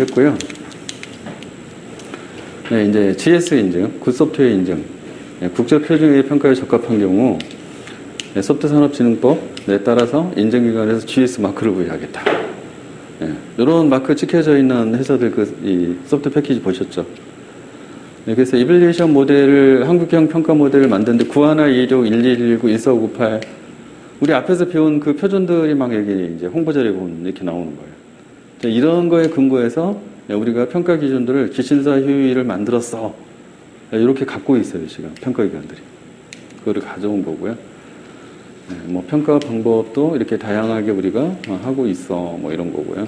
했고요. 네, 이제 GS 인증, 굿소프트웨어 인증, 네, 국제표준의 평가에 적합한 경우 네, 소프트산업진흥법에 따라서 인증기관에서 GS 마크를 부여하겠다. 네, 이런 마크 찍혀져 있는 회사들 이 소프트 패키지 보셨죠? 네, 그래서 이밸리에이션 모델을 한국형 평가 모델을 만드는데 9126, 1119, 1498 우리 앞에서 배운 그 표준들이 막 여기 이제 홍보자료에 보면 이렇게 나오는 거예요. 이런 거에 근거해서 우리가 평가 기준들을 기신사 휴의를 만들었어. 이렇게 갖고 있어요, 지금 평가기관들이. 그거를 가져온 거고요. 네, 뭐 평가 방법도 이렇게 다양하게 우리가 하고 있어. 뭐 이런 거고요.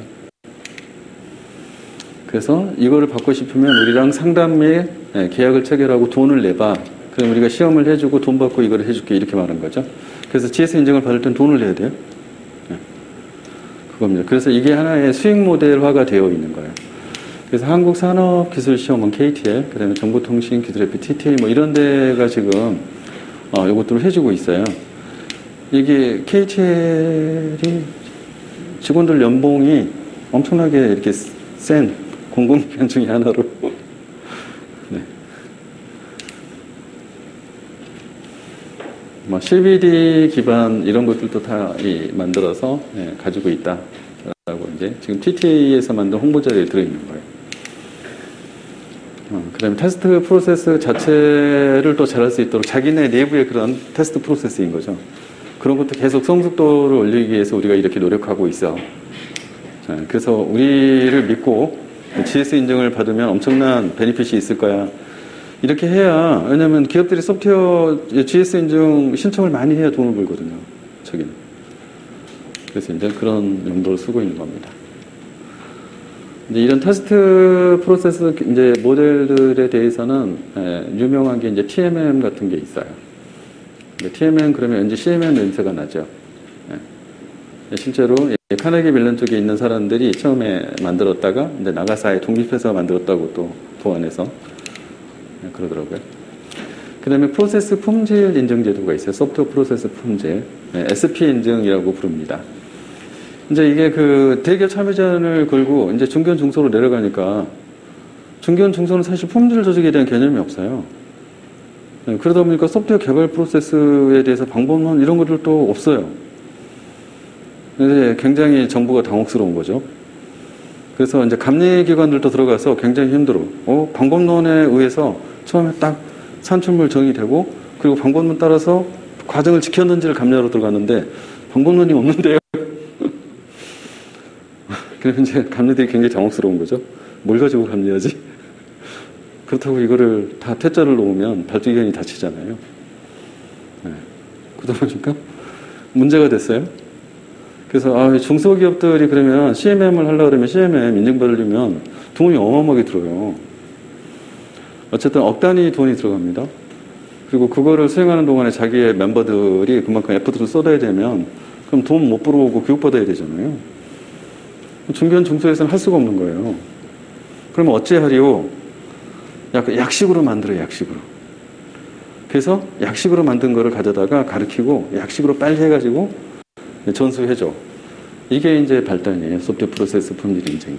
그래서 이거를 받고 싶으면 우리랑 상담 및 계약을 체결하고 돈을 내봐. 그럼 우리가 시험을 해주고 돈 받고 이걸 해줄게. 이렇게 말한 거죠. 그래서 GS 인증을 받을 땐 돈을 내야 돼요. 네. 그겁니다. 그래서 이게 하나의 수익 모델화가 되어 있는 거예요. 그래서 한국산업기술시험원 KTL, 그 다음에 정보통신기술협회 TTL 뭐 이런 데가 지금 이것들을 해주고 있어요. 이게 KTL이 직원들 연봉이 엄청나게 이렇게 센 공공기관 중에 하나로 네. 뭐 CBD 기반 이런 것들도 다 만들어서 네, 가지고 있다라고 이제 지금 TTA에서 만든 홍보자료에 들어있는 거예요. 그 다음에 테스트 프로세스 자체를 또 잘할 수 있도록 자기네 내부의 그런 테스트 프로세스인 거죠. 그런 것도 계속 성숙도를 올리기 위해서 우리가 이렇게 노력하고 있어. 자, 그래서 우리를 믿고 GS 인증을 받으면 엄청난 베니핏이 있을 거야. 이렇게 해야, 왜냐면 기업들이 소프트웨어 GS 인증 신청을 많이 해야 돈을 벌거든요. 저기는. 그래서 이제 그런 용도로 쓰고 있는 겁니다. 이제 이런 테스트 프로세스 이제 모델들에 대해서는 유명한 게 이제 TMM 같은 게 있어요. TMM 그러면 왠지 CMM 냄새가 나죠. 실제로 카네기 멜론 쪽에 있는 사람들이 처음에 만들었다가 이제 나가사에 독립해서 만들었다고 또 보완해서 그러더라고요. 그 다음에 프로세스 품질 인증 제도가 있어요. 소프트웨어 프로세스 품질. SP 인증이라고 부릅니다. 이제 이게 그 대기업 참여제한을 걸고 이제 중견 중소로 내려가니까 중견 중소는 사실 품질 조직에 대한 개념이 없어요. 그러다 보니까 소프트웨어 개발 프로세스에 대해서 방법론 이런 것들도 없어요. 이제 굉장히 정부가 당혹스러운 거죠. 그래서 이제 감리기관들도 들어가서 굉장히 힘들어. 방법론에 의해서 처음에 딱 산출물 정의되고 그리고 방법론 따라서 과정을 지켰는지를 감리하러 들어갔는데 방법론이 없는데요. 그래서 이제 감리들이 굉장히 당혹스러운 거죠. 뭘 가지고 감리하지? 그렇다고 이거를 다 퇴짜를 놓으면 발주기관이 다치잖아요. 네. 그러다 보니까 문제가 됐어요. 그래서 중소기업들이 그러면 CMM을 하려고 그러면 CMM 인증받으려면 돈이 어마어마하게 들어요. 어쨌든 억 단위 돈이 들어갑니다. 그리고 그거를 수행하는 동안에 자기의 멤버들이 그만큼 에포트를 쏟아야 되면 그럼 돈 못 벌어오고 교육받아야 되잖아요. 중견 중소에서는 할 수가 없는 거예요. 그러면 어찌하리요? 약간 약식으로 만들어요, 약식으로. 그래서 약식으로 만든 거를 가져다가 가르치고 약식으로 빨리 해가지고 전수해줘. 이게 이제 발단이에요. 소프트웨어 프로세스 품질 인증이.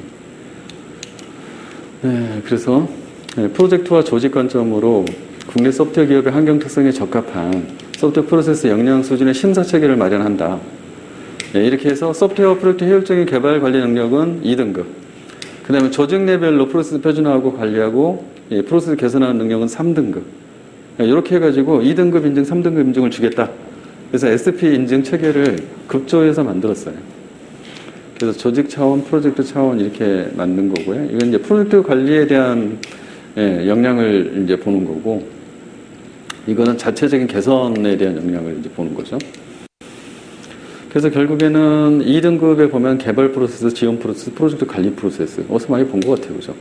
네, 그래서 프로젝트와 조직 관점으로 국내 소프트웨어 기업의 환경 특성에 적합한 소프트웨어 프로세스 역량 수준의 심사 체계를 마련한다. 네, 이렇게 해서 소프트웨어 프로젝트 효율적인 개발 관리 능력은 2등급. 그 다음에 조직 레벨로 프로세스 표준화하고 관리하고 프로세스 개선하는 능력은 3등급. 이렇게 해가지고 2등급 인증, 3등급 인증을 주겠다. 그래서 SP 인증 체계를 급조해서 만들었어요. 그래서 조직 차원, 프로젝트 차원 이렇게 만든 거고요. 이건 이제 프로젝트 관리에 대한 역량을 이제 보는 거고, 이거는 자체적인 개선에 대한 역량을 이제 보는 거죠. 그래서 결국에는 2등급에 보면 개발 프로세스, 지원 프로세스, 프로젝트 관리 프로세스. 어디서 많이 본 것 같아요. 그죠?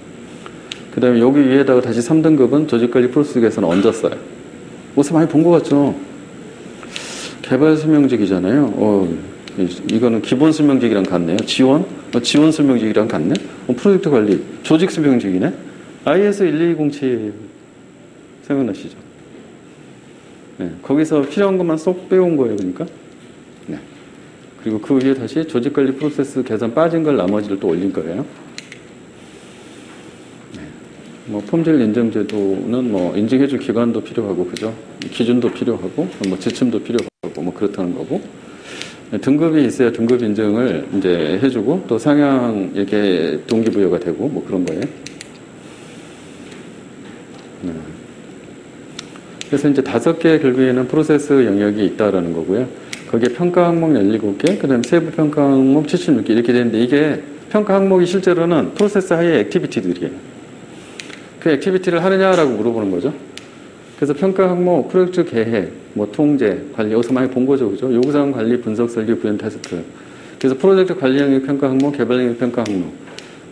그 다음에 여기 위에다가 다시 3등급은 조직 관리 프로세스 개선 얹었어요. 어디서 많이 본 것 같죠? 개발 설명직이잖아요. 이거는 기본 설명직이랑 같네요. 지원 설명직이랑 같네. 프로젝트 관리, 조직 설명직이네. IS 12207 생각나시죠? 네, 거기서 필요한 것만 쏙 빼온 거예요, 그러니까. 네. 그리고 그 위에 다시 조직 관리 프로세스 개선 빠진 걸 나머지를 또 올린 거예요. 뭐 품질 인증 제도는 뭐 인증해줄 기관도 필요하고 그죠? 기준도 필요하고 뭐 지침도 필요하고 뭐 그렇다는 거고 등급이 있어야 등급 인증을 이제 해주고 또 상향 이렇게 동기부여가 되고 뭐 그런 거예요. 네. 그래서 이제 5개 결국에는 프로세스 영역이 있다라는 거고요. 거기에 평가 항목 17개, 그 다음에 세부 평가 항목 76개 이렇게 되는데 이게 평가 항목이 실제로는 프로세스 하의 액티비티들이에요. 그 액티비티를 하느냐라고 물어보는 거죠. 그래서 평가 항목, 프로젝트 계획, 뭐 통제, 관리, 여기서 많이 본 거죠. 그죠? 요구사항 관리, 분석, 설계, 구현, 테스트. 그래서 프로젝트 관리 영역 평가 항목, 개발 영역 평가 항목.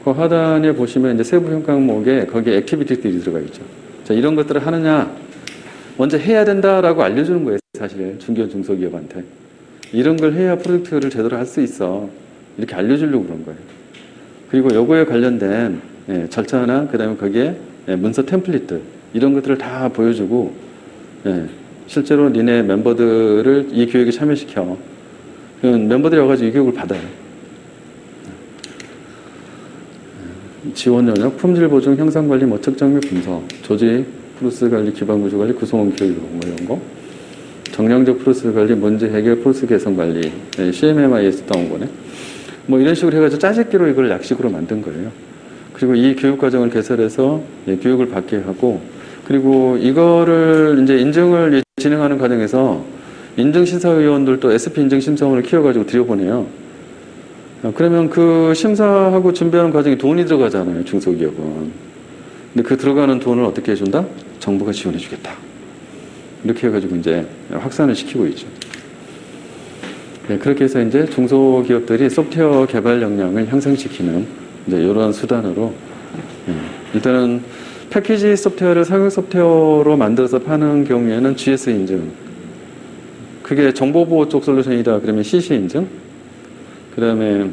그 하단에 보시면 이제 세부 평가 항목에 거기에 액티비티들이 들어가 있죠. 자, 이런 것들을 하느냐, 먼저 해야 된다라고 알려주는 거예요. 사실 중견 중소기업한테. 이런 걸 해야 프로젝트를 제대로 할 수 있어. 이렇게 알려주려고 그런 거예요. 그리고 요거에 관련된 절차나 그 다음에 거기에 문서 템플릿들 이런 것들을 다 보여주고 실제로 니네 멤버들을 이 교육에 참여시켜. 멤버들이 와가지고 이 교육을 받아요. 지원 영역, 품질 보증, 형상 관리, 뭐 측정 및 분석, 조직, 프로세스 관리, 기반 구조 관리, 구성원 교육 뭐 이런 거. 정량적 프로세스 관리, 문제 해결, 프로세스 개선 관리, CMMIS 따온 거네. 뭐 이런 식으로 해가지고 짜집기로 이걸 약식으로 만든 거예요. 그리고 이 교육 과정을 개설해서 교육을 받게 하고, 그리고 이거를 이제 인증을 진행하는 과정에서 인증심사위원들도 SP 인증심사원을 키워가지고 들여보내요. 그러면 그 심사하고 준비하는 과정에 돈이 들어가잖아요, 중소기업은. 근데 그 들어가는 돈을 어떻게 해준다? 정부가 지원해주겠다. 이렇게 해가지고 이제 확산을 시키고 있죠. 그렇게 해서 이제 중소기업들이 소프트웨어 개발 역량을 향상시키는 이제 이러한 수단으로 일단은 패키지 소프트웨어를 상용 소프트웨어로 만들어서 파는 경우에는 GS 인증, 그게 정보보호 쪽 솔루션이다 그러면 CC 인증, 그 다음에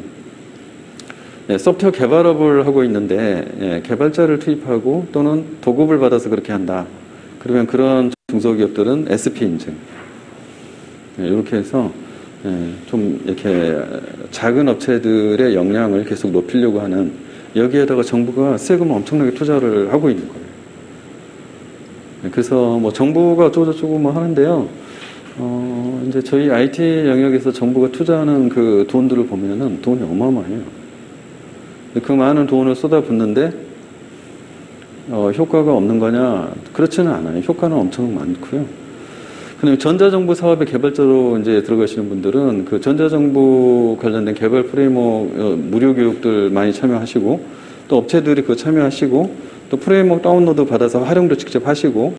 소프트웨어 개발업을 하고 있는데 개발자를 투입하고 또는 도급을 받아서 그렇게 한다. 그러면 그런 중소기업들은 SP 인증. 이렇게 해서 좀 이렇게 작은 업체들의 역량을 계속 높이려고 하는, 여기에다가 정부가 세금을 엄청나게 투자를 하고 있는 거예요. 그래서 뭐 정부가 어쩌고저쩌고 뭐 하는데요. 이제 저희 IT 영역에서 정부가 투자하는 그 돈들을 보면은 돈이 어마어마해요. 그 많은 돈을 쏟아붓는데 효과가 없는 거냐? 그렇지는 않아요. 효과는 엄청 많고요. 근데 전자정부 사업의 개발자로 이제 들어가시는 분들은 그 전자정부 관련된 개발 프레임워크 무료 교육들 많이 참여하시고, 또 업체들이 그거 참여하시고, 또 프레임워크 다운로드 받아서 활용도 직접 하시고,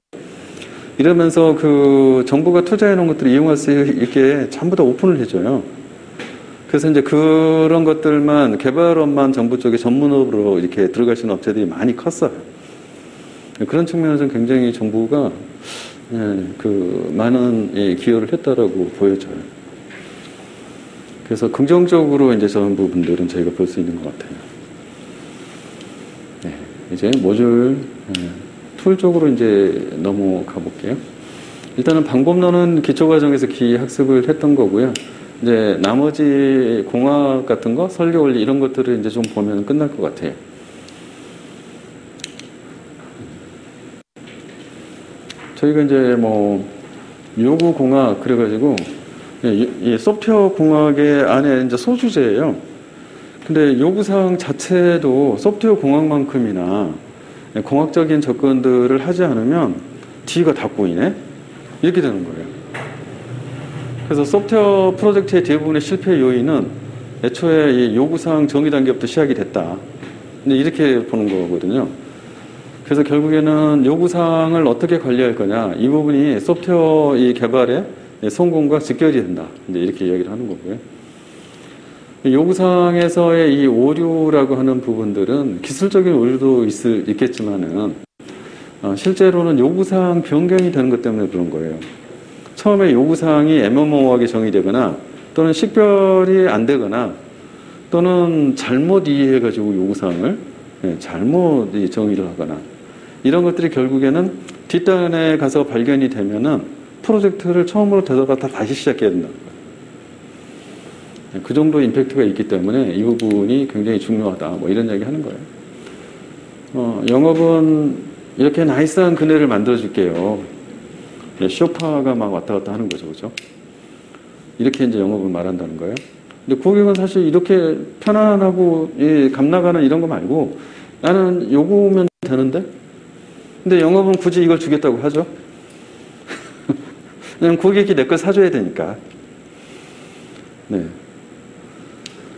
이러면서 그 정부가 투자해 놓은 것들을 이용할 수 있게 전부 다 오픈을 해줘요. 그래서 이제 그런 것들만, 개발업만 정부 쪽에 전문업으로 이렇게 들어가시는 업체들이 많이 컸어요. 그런 측면에서 굉장히 정부가 그 많은 기여를 했다라고 보여져요. 그래서 긍정적으로 이제 저런 부분들은 저희가 볼 수 있는 것 같아요. 이제 모듈 툴 쪽으로 이제 넘어가 볼게요. 일단은 방법론은 기초과정에서 기학습을 했던 거고요. 이제 나머지 공학 같은 거, 설계 원리 이런 것들을 이제 좀 보면 끝날 것 같아요. 저희가 이제 뭐 요구 공학 그래가지고 이 소프트웨어 공학의 안에 이제 소주제예요. 근데 요구사항 자체도 소프트웨어 공학만큼이나 공학적인 접근들을 하지 않으면 뒤가 다 꼬이네? 이렇게 되는 거예요. 그래서 소프트웨어 프로젝트의 대부분의 실패 요인은 애초에 이 요구사항 정의 단계부터 시작이 됐다. 이렇게 보는 거거든요. 그래서 결국에는 요구사항을 어떻게 관리할 거냐, 이 부분이 소프트웨어 이 개발의 성공과 직결이 된다. 이제 이렇게 이야기를 하는 거고요. 요구사항에서의 이 오류라고 하는 부분들은 기술적인 오류도 있겠지만은 실제로는 요구사항 변경이 되는 것 때문에 그런 거예요. 처음에 요구사항이 애매모호하게 정의되거나 또는 식별이 안 되거나 또는 잘못 이해해가지고 요구사항을 잘못 정의를 하거나 이런 것들이 결국에는 뒷단에 가서 발견이 되면은 프로젝트를 처음으로 되돌아다 다시 시작해야 된다는 거예요. 그 정도 임팩트가 있기 때문에 이 부분이 굉장히 중요하다. 뭐 이런 이야기 하는 거예요. 영업은 이렇게 나이스한 그네를 만들어 줄게요. 쇼파가 막 왔다 갔다 하는 거죠. 그죠? 이렇게 이제 영업을 말한다는 거예요. 근데 고객은 사실 이렇게 편안하고 감 나가는 이런 거 말고 나는 요거면 되는데? 근데 영업은 굳이 이걸 주겠다고 하죠. 왜냐면 고객이 내 걸 사줘야 되니까. 네.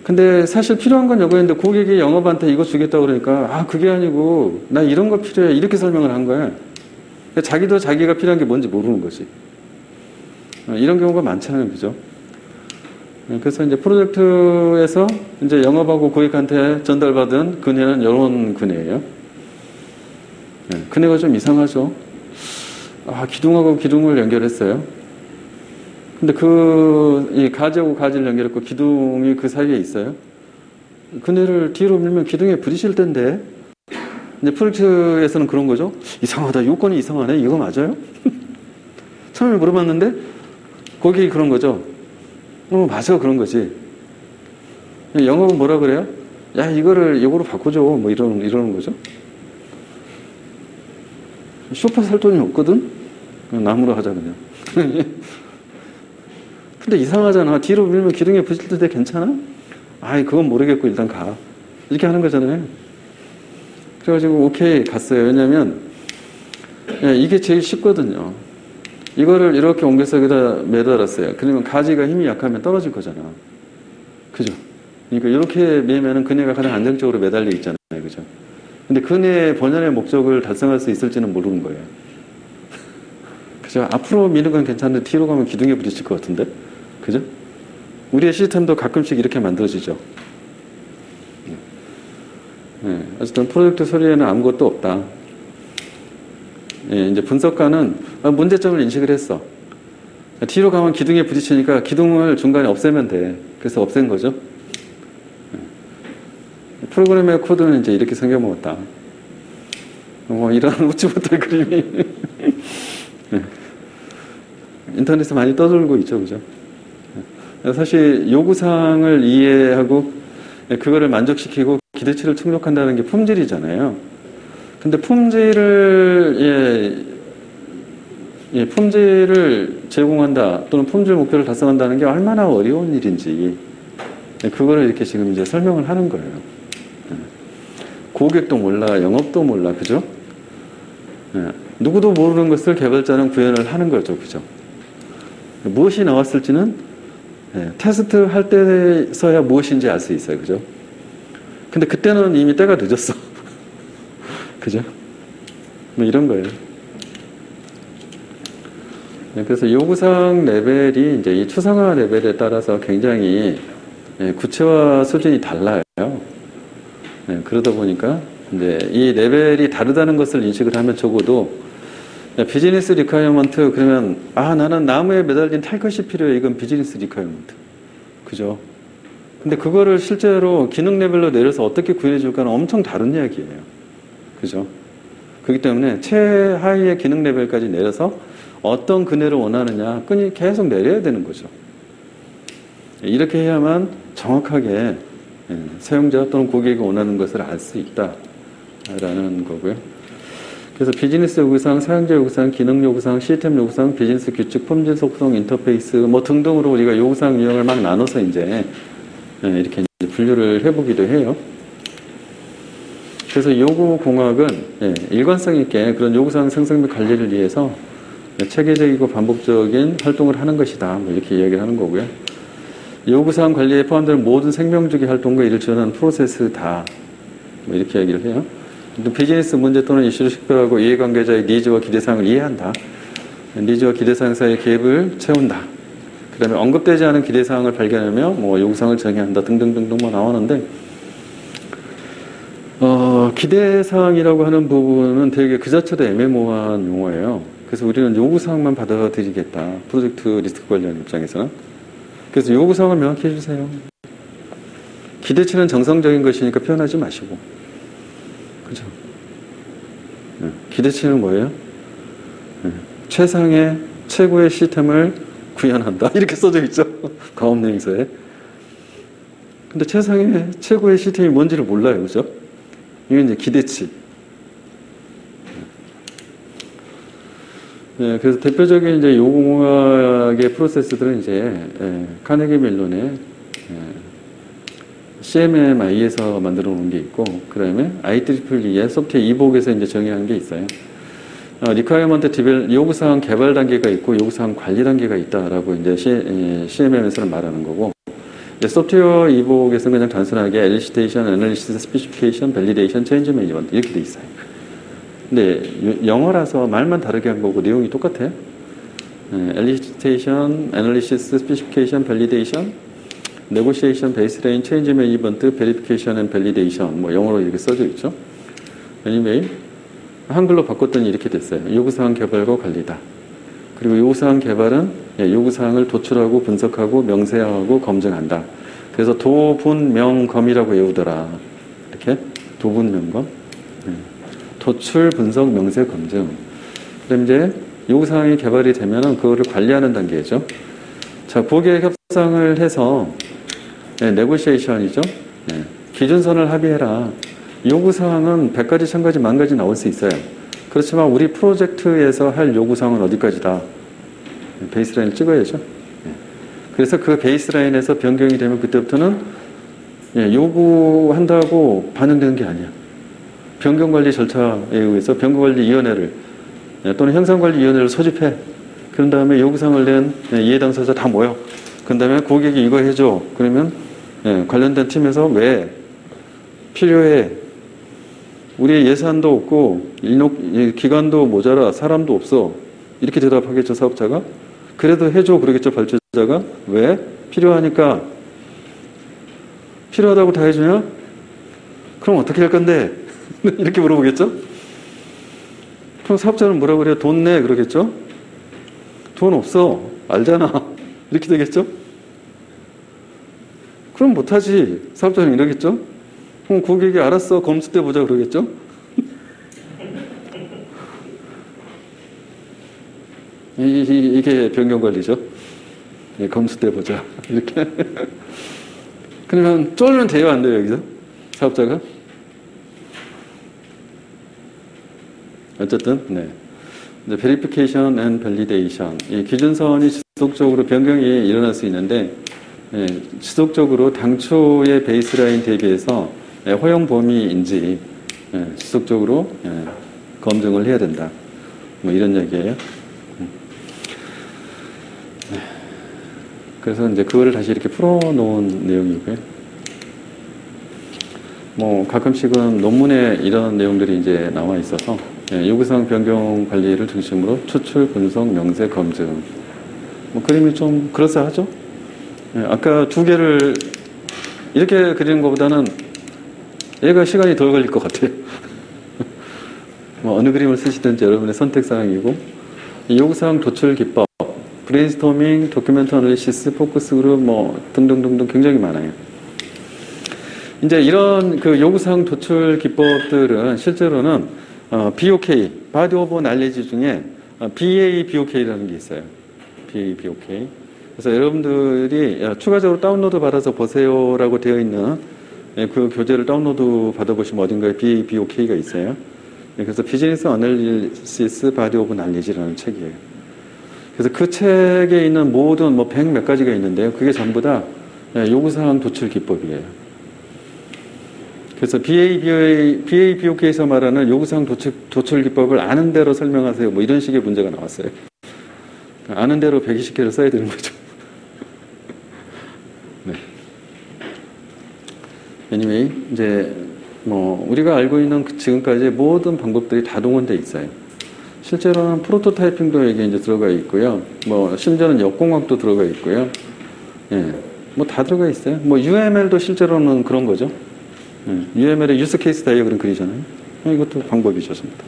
근데 사실 필요한 건 이거였는데 고객이 영업한테 이거 주겠다고 그러니까 아 그게 아니고 나 이런 거 필요해 이렇게 설명을 한 거야. 자기도 자기가 필요한 게 뭔지 모르는 거지. 이런 경우가 많잖아요. 그죠? 그래서 이제 프로젝트에서 이제 영업하고 고객한테 전달받은 그네는 이런 그네예요. 그네가 좀 이상하죠. 기둥하고 기둥을 연결했어요. 근데 이 가지하고 가지를 연결했고 기둥이 그 사이에 있어요. 그네를 뒤로 밀면 기둥에 부딪힐 텐데. 이제 프로젝트에서는 그런 거죠. 이상하다. 요건이 이상하네. 이거 맞아요? 처음에 물어봤는데 고객이 그런 거죠. 맞아. 그런 거지. 영업은 뭐라 그래요? 야, 이거로 바꿔줘. 뭐 이러는 거죠. 쇼파 살 돈이 없거든? 나무로 하자, 그냥. 근데 이상하잖아. 뒤로 밀면 기둥에 부딪힐 텐데 괜찮아? 그건 모르겠고 일단 가. 이렇게 하는 거잖아요. 그래가지고 오케이 갔어요. 왜냐면 이게 제일 쉽거든요. 이거를 이렇게 옮겨서 여기다 매달았어요. 그러면 가지가 힘이 약하면 떨어질 거잖아. 그죠? 그러니까 이렇게 매면은 그네가 가장 안정적으로 매달려 있잖아요. 그죠? 근데 그네 본연의 목적을 달성할 수 있을지는 모르는 거예요. 그죠? 앞으로 미는 건 괜찮은데 뒤로 가면 기둥에 부딪힐 것 같은데? 그죠? 우리의 시스템도 가끔씩 이렇게 만들어지죠. 어쨌든 프로젝트 소리에는 아무것도 없다. 이제 분석가는 문제점을 인식을 했어. 뒤로 가면 기둥에 부딪히니까 기둥을 중간에 없애면 돼. 그래서 없앤 거죠. 프로그램의 코드는 이제 이렇게 생겨먹었다. 이런 웃지 못할 그림이 인터넷에 많이 떠돌고 있죠. 그죠? 사실 요구사항을 이해하고 그거를 만족시키고 기대치를 충족한다는 게 품질이잖아요. 근데 품질을 제공한다 또는 품질 목표를 달성한다는 게 얼마나 어려운 일인지 그거를 이렇게 지금 이제 설명을 하는 거예요. 고객도 몰라, 영업도 몰라, 그죠? 누구도 모르는 것을 개발자는 구현을 하는 거죠, 그죠? 무엇이 나왔을지는 테스트 할 때서야 무엇인지 알 수 있어요, 그죠? 근데 그때는 이미 때가 늦었어. 그죠? 뭐 이런 거예요. 그래서 요구사항 레벨이 이제 이 추상화 레벨에 따라서 굉장히 구체화 수준이 달라요. 그러다 보니까 이제 이 레벨이 다르다는 것을 인식을 하면 적어도 비즈니스 리퀘어먼트 그러면 나는 나무에 매달린 탈 것이 필요해. 이건 비즈니스 리퀘어먼트. 그죠? 근데 그거를 실제로 기능 레벨로 내려서 어떻게 구현해 줄까는 엄청 다른 이야기예요. 그죠? 그렇기 때문에 최하위의 기능 레벨까지 내려서 어떤 그네를 원하느냐 끈이 계속 내려야 되는 거죠. 이렇게 해야만 정확하게 사용자 또는 고객이 원하는 것을 알 수 있다라는 거고요. 그래서 비즈니스 요구사항, 사용자 요구사항, 기능 요구사항, 시스템 요구사항, 비즈니스 규칙, 품질 속성, 인터페이스 뭐 등등으로 우리가 요구사항 유형을 막 나눠서 이제 이렇게 이제 분류를 해보기도 해요. 그래서 요구공학은 일관성 있게 그런 요구사항 생성 및 관리를 위해서 체계적이고 반복적인 활동을 하는 것이다. 뭐 이렇게 이야기를 하는 거고요. 요구사항 관리에 포함되는 모든 생명주기 활동과 이를 지원하는 프로세스다. 뭐 이렇게 이야기를 해요. 비즈니스 문제 또는 이슈를 식별하고 이해관계자의 니즈와 기대사항을 이해한다. 니즈와 기대사항 사이의 갭을 채운다. 그 다음에 언급되지 않은 기대사항을 발견하며 뭐 요구사항을 정의한다. 등등등등 뭐 나오는데 기대사항이라고 하는 부분은 되게 그 자체도 애매모호한 용어예요. 그래서 우리는 요구사항만 받아들이겠다. 프로젝트 리스크 관련 입장에서는. 그래서 요구사항을 명확히 해주세요. 기대치는 정상적인 것이니까 표현하지 마시고. 그죠? 기대치는 뭐예요? 최상의, 최고의 시스템을 구현한다. 이렇게 써져 있죠. 가업내용서에. 근데 최상의, 최고의 시스템이 뭔지를 몰라요. 그죠? 이게 이제 기대치. 네, 그래서 대표적인 이제 요공학의 프로세스들은 이제 카네기 멜론의 CMMI에서 만들어 놓은 게 있고, 그 다음에 IEEE의 소프트웨어 이복에서 이제 정의한 게 있어요. 리퀘어먼트 디벨 요구사항 개발 단계가 있고 요구사항 관리 단계가 있다라고 이제 CMM에서는 말하는 거고, 이제 소프트웨어 이복에서는 그냥 단순하게 엘리시테이션, 애널리시스, 스페시피케이션, 밸리데이션, 체인지 매니지먼트 이렇게 돼 있어요. 근데 영어라서 말만 다르게 한 거고 내용이 똑같아요. 엘리시테이션, 애널리시스, 스페시피케이션, 밸리데이션, 네고시에이션, 베이스라인, 체인지 매니지먼트, 베리피케이션 앤 밸리데이션 뭐 영어로 이렇게 써져 있죠. anyway, 한글로 바꿨더니 이렇게 됐어요. 요구사항 개발과 관리다. 그리고 요구사항 개발은 요구사항을 도출하고 분석하고 명세하고 검증한다. 그래서 도분명검이라고 외우더라. 이렇게 도분명검. 도출, 분석, 명세, 검증. 그럼 이제 요구사항이 개발이 되면은 그거를 관리하는 단계죠. 자, 고객 협상을 해서 네고시에이션이죠. 기준선을 합의해라. 요구사항은 100가지, 1000가지, 10,000가지 나올 수 있어요. 그렇지만 우리 프로젝트에서 할 요구사항은 어디까지다? 베이스라인을 찍어야죠. 그래서 그 베이스라인에서 변경이 되면 그때부터는 요구한다고 반영되는 게 아니야. 변경관리 절차에 의해서 변경관리위원회를 또는 형상관리위원회를 소집해. 그런 다음에 요구사항을 낸 이해 당사자 다 모여. 그런 다음에 고객이 이거 해줘. 그러면 관련된 팀에서 왜 필요해? 우리 예산도 없고 기간도 모자라, 사람도 없어. 이렇게 대답하겠죠, 사업자가. 그래도 해줘 그러겠죠, 발주자가. 왜? 필요하니까. 필요하다고 다 해주냐? 그럼 어떻게 할 건데? 이렇게 물어보겠죠? 그럼 사업자는 뭐라고 그래요? 돈 내 그러겠죠? 돈 없어. 알잖아. 이렇게 되겠죠? 그럼 못하지. 사업자는 이러겠죠? 그럼 고객이 알았어. 검수 때 보자 그러겠죠? 이게 변경관리죠. 검수 때 보자. 이렇게. 그러면 쫄면 돼요? 안 돼요? 여기서? 사업자가? 어쨌든, 네. 이제 verification and validation. 이 기준선이 지속적으로 변경이 일어날 수 있는데, 지속적으로 당초의 베이스라인 대비해서 허용 범위인지 지속적으로 검증을 해야 된다. 뭐 이런 얘기예요. 그래서 이제 그거를 다시 이렇게 풀어놓은 내용이고요. 뭐 가끔씩은 논문에 이런 내용들이 이제 나와 있어서 요구사항 변경 관리를 중심으로 추출, 분석, 명세, 검증. 뭐 그림이 좀 그럴싸하죠? 아까 두 개를 이렇게 그리는 것보다는 얘가 시간이 덜 걸릴 것 같아요. 뭐 어느 그림을 쓰시든지 여러분의 선택사항이고, 요구사항 도출 기법, 브레인스토밍, 도큐멘트 어널리시스, 포커스 그룹 뭐 등등등등 굉장히 많아요. 이제 이런 그 요구사항 도출 기법들은 실제로는 BOK, Body of Knowledge 중에 BA, BOK라는 게 있어요. BA, BOK. 그래서 여러분들이 추가적으로 다운로드 받아서 보세요라고 되어 있는 그 교재를 다운로드 받아보시면 어딘가에 BA, BOK가 있어요. 그래서 비즈니스 어널리시스 바디 오브 날리지라는 책이에요. 그래서 그 책에 있는 모든 뭐 100 몇 가지가 있는데요. 그게 전부 다 요구사항 도출 기법이에요. 그래서 BA, BOK에서 말하는 요구사항 도출 기법을 아는 대로 설명하세요. 뭐 이런 식의 문제가 나왔어요. 아는 대로 120개를 써야 되는 거죠. 네. anyway, 이제 뭐 우리가 알고 있는 지금까지 모든 방법들이 다 동원되어 있어요. 실제로는 프로토타이핑도 여기 이제 들어가 있고요. 뭐 심지어는 역공학도 들어가 있고요. 예, 뭐 다 들어가 있어요. 뭐 UML도 실제로는 그런 거죠. UML의 유스 케이스 다이어그램 그리잖아요. 이것도 방법이죠, 전부 다.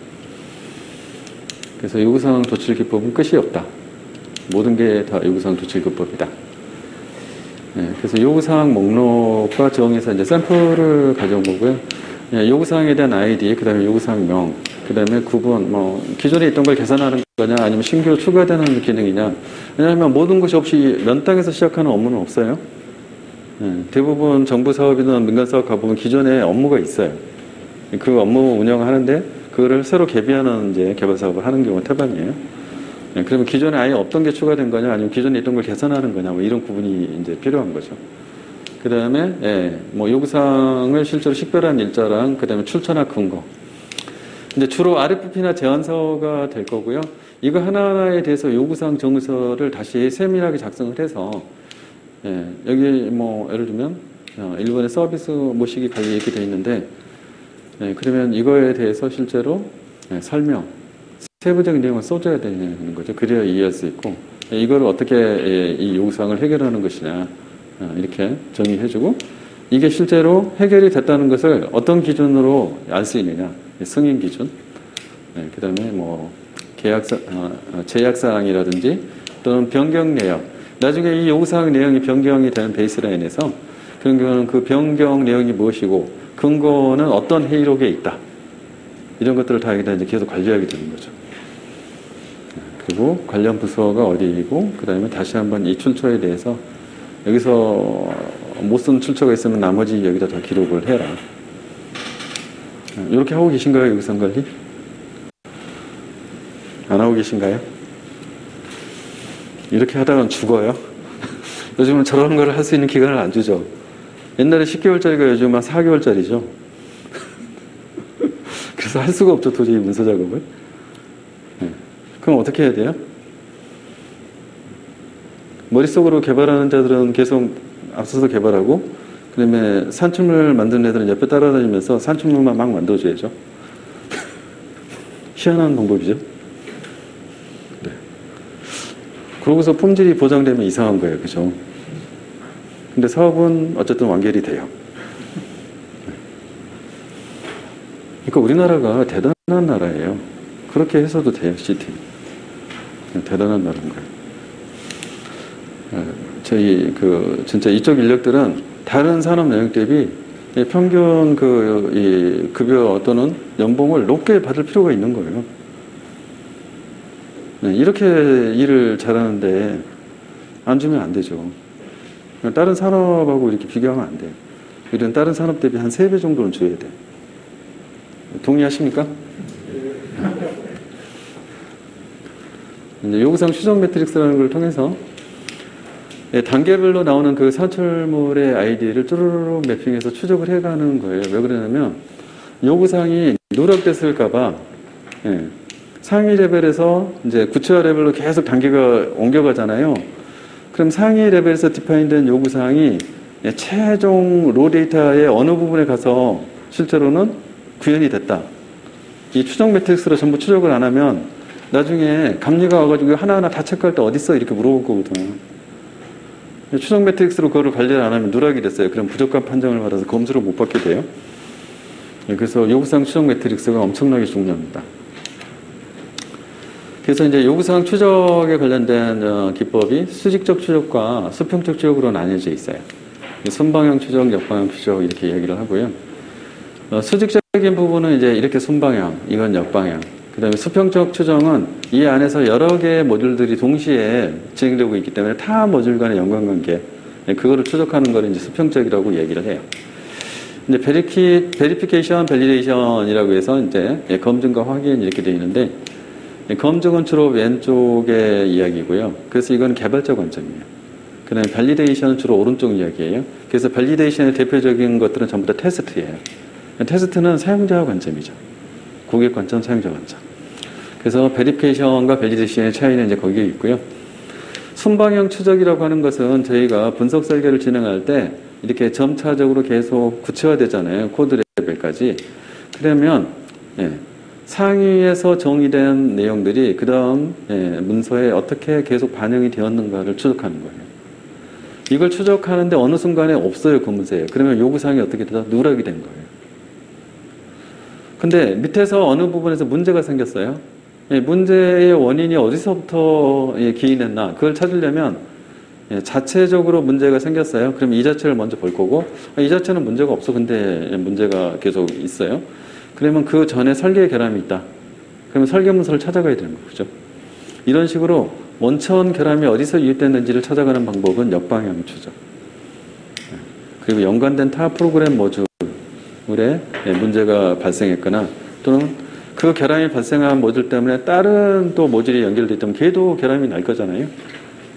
그래서 요구사항 도출 기법은 끝이 없다. 모든 게 다 요구사항 도출 기법이다. 그래서 요구사항 목록과 정에서 이제 샘플을 가져온 거고요. 요구사항에 대한 아이디, 그 다음에 요구사항명, 그 다음에 구분, 뭐, 기존에 있던 걸 계산하는 거냐, 아니면 신규로 추가되는 기능이냐. 왜냐하면 모든 것이 없이 면 땅에서 시작하는 업무는 없어요. 대부분 정부 사업이든 민간 사업 가보면 기존에 업무가 있어요. 그 업무 운영하는데, 그거를 새로 개비하는 이제 개발 사업을 하는 경우가 태반이에요. 그러면 기존에 아예 없던 게 추가된 거냐, 아니면 기존에 있던 걸 개선하는 거냐, 뭐 이런 구분이 이제 필요한 거죠. 그 다음에, 뭐 요구사항을 실제로 식별한 일자랑, 그 다음에 출처나 근거. 근데 주로 RFP나 제안서가 될 거고요. 이거 하나하나에 대해서 요구사항 정서를 다시 세밀하게 작성을 해서, 여기 뭐, 예를 들면, 일본의 서비스 모시기 관리 이렇게 되어 있는데, 그러면 이거에 대해서 실제로 설명, 세부적인 내용을 써줘야 되는 거죠. 그래야 이해할 수 있고, 이걸 어떻게 이 요구사항을 해결하는 것이냐, 이렇게 정의해주고, 이게 실제로 해결이 됐다는 것을 어떤 기준으로 알 수 있느냐, 승인 기준, 그 다음에 뭐, 제약사항이라든지 또는 변경 내역, 나중에 이 요구사항 내용이 변경이 되는 베이스라인에서 그런 경우는 그 변경 내용이 무엇이고 근거는 어떤 회의록에 있다. 이런 것들을 다 여기다 이제 계속 관리하게 되는 거죠. 그리고 관련 부서가 어디이고 그 다음에 다시 한번 이 출처에 대해서 여기서 못 쓴 출처가 있으면 나머지 여기다 다 기록을 해라. 이렇게 하고 계신가요? 요구사항 관리? 안 하고 계신가요? 이렇게 하다가는 죽어요. 요즘은 저런 걸 할 수 있는 기간을 안 주죠. 옛날에 10개월짜리가 요즘 한 4개월짜리죠. 그래서 할 수가 없죠, 도저히 문서 작업을. 그럼 어떻게 해야 돼요? 머릿속으로 개발하는 자들은 계속 앞서서 개발하고, 그 다음에 산출물 만드는 애들은 옆에 따라다니면서 산출물만 막 만들어줘야죠. 희한한 방법이죠. 네. 그러고서 품질이 보장되면 이상한 거예요. 그죠? 근데 사업은 어쨌든 완결이 돼요. 그러니까 우리나라가 대단한 나라예요. 그렇게 해서도 돼요, CT. 대단한 나라인 거예요. 저희, 진짜 이쪽 인력들은 다른 산업 영역 대비 평균 이 급여 또는 연봉을 높게 받을 필요가 있는 거예요. 이렇게 일을 잘하는데 안 주면 안 되죠. 다른 산업하고 이렇게 비교하면 안 돼요. 이런 다른 산업 대비 한 3배 정도는 줘야 돼. 동의하십니까? 이제 요구사항 추적 매트릭스라는 걸 통해서 단계별로 나오는 그 산출물의 아이디를 쭈루루룩 매핑해서 추적을 해가는 거예요. 왜 그러냐면 요구사항이 누락됐을까봐 상위 레벨에서 이제 구체화 레벨로 계속 단계가 옮겨가잖아요. 그럼 상위 레벨에서 디파인된 요구사항이 최종 로 데이터의 어느 부분에 가서 실제로는 구현이 됐다. 이 추적 매트릭스로 전부 추적을 안 하면 나중에 감리가 와가지고 하나하나 다 체크할 때 어딨어? 이렇게 물어볼 거거든. 추적 매트릭스로 그거를 관리를 안 하면 누락이 됐어요. 그럼 부족한 판정을 받아서 검수를 못 받게 돼요. 그래서 요구사항 추적 매트릭스가 엄청나게 중요합니다. 그래서 이제 요구사항 추적에 관련된 기법이 수직적 추적과 수평적 추적으로 나뉘어져 있어요. 순방향 추적, 역방향 추적 이렇게 얘기를 하고요. 수직적인 부분은 이제 이렇게 순방향, 이건 역방향. 그 다음에 수평적 추정은 이 안에서 여러 개의 모듈들이 동시에 진행되고 있기 때문에 타 모듈 간의 연관관계, 그거를 추적하는 걸 이제 수평적이라고 얘기를 해요. 이제 베리피케이션, 밸리데이션이라고 해서 이제 검증과 확인 이렇게 되어 있는데, 검증은 주로 왼쪽의 이야기고요. 그래서 이건 개발자 관점이에요. 그 다음에 밸리데이션은 주로 오른쪽 이야기예요. 그래서 밸리데이션의 대표적인 것들은 전부 다 테스트예요. 테스트는 사용자 관점이죠. 고객 관점, 사용자 관점. 그래서 베리피케이션과 밸리데이션의 차이는 이제 거기에 있고요. 순방향 추적이라고 하는 것은 저희가 분석 설계를 진행할 때 이렇게 점차적으로 계속 구체화되잖아요. 코드 레벨까지. 그러면 상위에서 정의된 내용들이 그 다음 문서에 어떻게 계속 반영이 되었는가를 추적하는 거예요. 이걸 추적하는데 어느 순간에 없어요, 그 문서에. 그러면 요구사항이 어떻게 되다 누락이 된 거예요. 근데 밑에서 어느 부분에서 문제가 생겼어요. 문제의 원인이 어디서부터 기인했나 그걸 찾으려면 자체적으로 문제가 생겼어요. 그럼 이 자체를 먼저 볼 거고, 이 자체는 문제가 없어. 근데 문제가 계속 있어요. 그러면 그 전에 설계 결함이 있다. 그러면 설계 문서를 찾아가야 되는 거죠. 이런 식으로 원천 결함이 어디서 유입됐는지를 찾아가는 방법은 역방향 추적. 그리고 연관된 타 프로그램 모듈에 문제가 발생했거나 또는 그 결함이 발생한 모듈 때문에 다른 또 모듈이 연결돼 있다면 걔도 결함이 날 거잖아요.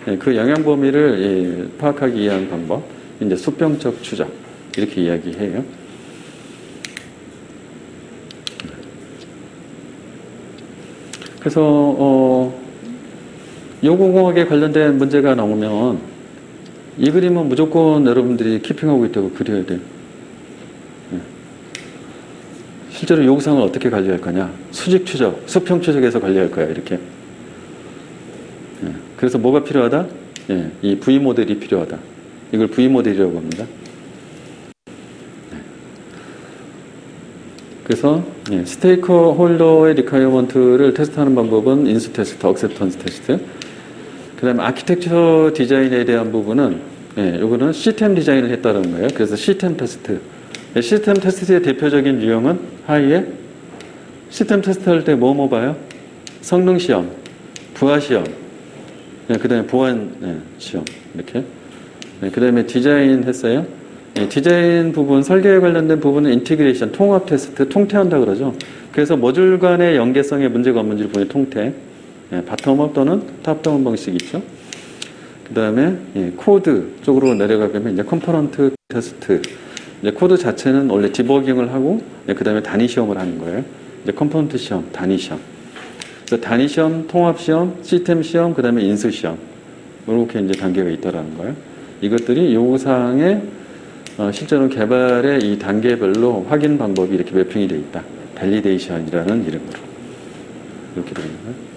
예, 그 영향 범위를 파악하기 위한 방법, 이제 수평적 추적 이렇게 이야기해요. 그래서 요공학에 관련된 문제가 나오면 이 그림은 무조건 여러분들이 키핑하고 있다고 그려야 돼요. 예. 실제로 요구사항을 어떻게 관리할 거냐? 수직 추적, 수평 추적에서 관리할 거야 이렇게. 예. 그래서 뭐가 필요하다? 예. 이 V 모델이 필요하다. 이걸 V 모델이라고 합니다. 그래서 스테이커 홀더의 리콰이어먼트를 테스트하는 방법은 인수 테스트, 억셉턴스 테스트. 그 다음에 아키텍처 디자인에 대한 부분은 요거는 시스템 디자인을 했다는 거예요. 그래서 시스템 테스트. 시스템 테스트의 대표적인 유형은 하이에 시스템 테스트 할 때 뭐 봐요? 성능 시험, 부하 시험, 그 다음에 보안 시험 이렇게. 그 다음에 디자인 했어요. 디자인 부분, 설계에 관련된 부분은 인티그레이션, 통합 테스트, 통태한다 그러죠. 그래서 모듈 간의 연계성에 문제가 없는지를 보니 통태. 바텀업 또는 탑다운 방식이 있죠. 그 다음에 코드 쪽으로 내려가면 이제 컴포넌트 테스트. 이제 코드 자체는 원래 디버깅을 하고 그 다음에 단위 시험을 하는 거예요. 이제 컴포넌트 시험, 단위 시험. 그래서 단위 시험, 통합 시험, 시스템 시험, 그 다음에 인수 시험. 이렇게 이제 단계가 있다라는 거예요. 이것들이 요구사항에 실제로 개발의 이 단계별로 확인 방법이 이렇게 매핑이 되어 있다. 밸리데이션이라는 이름으로. 이렇게 되는 거예요.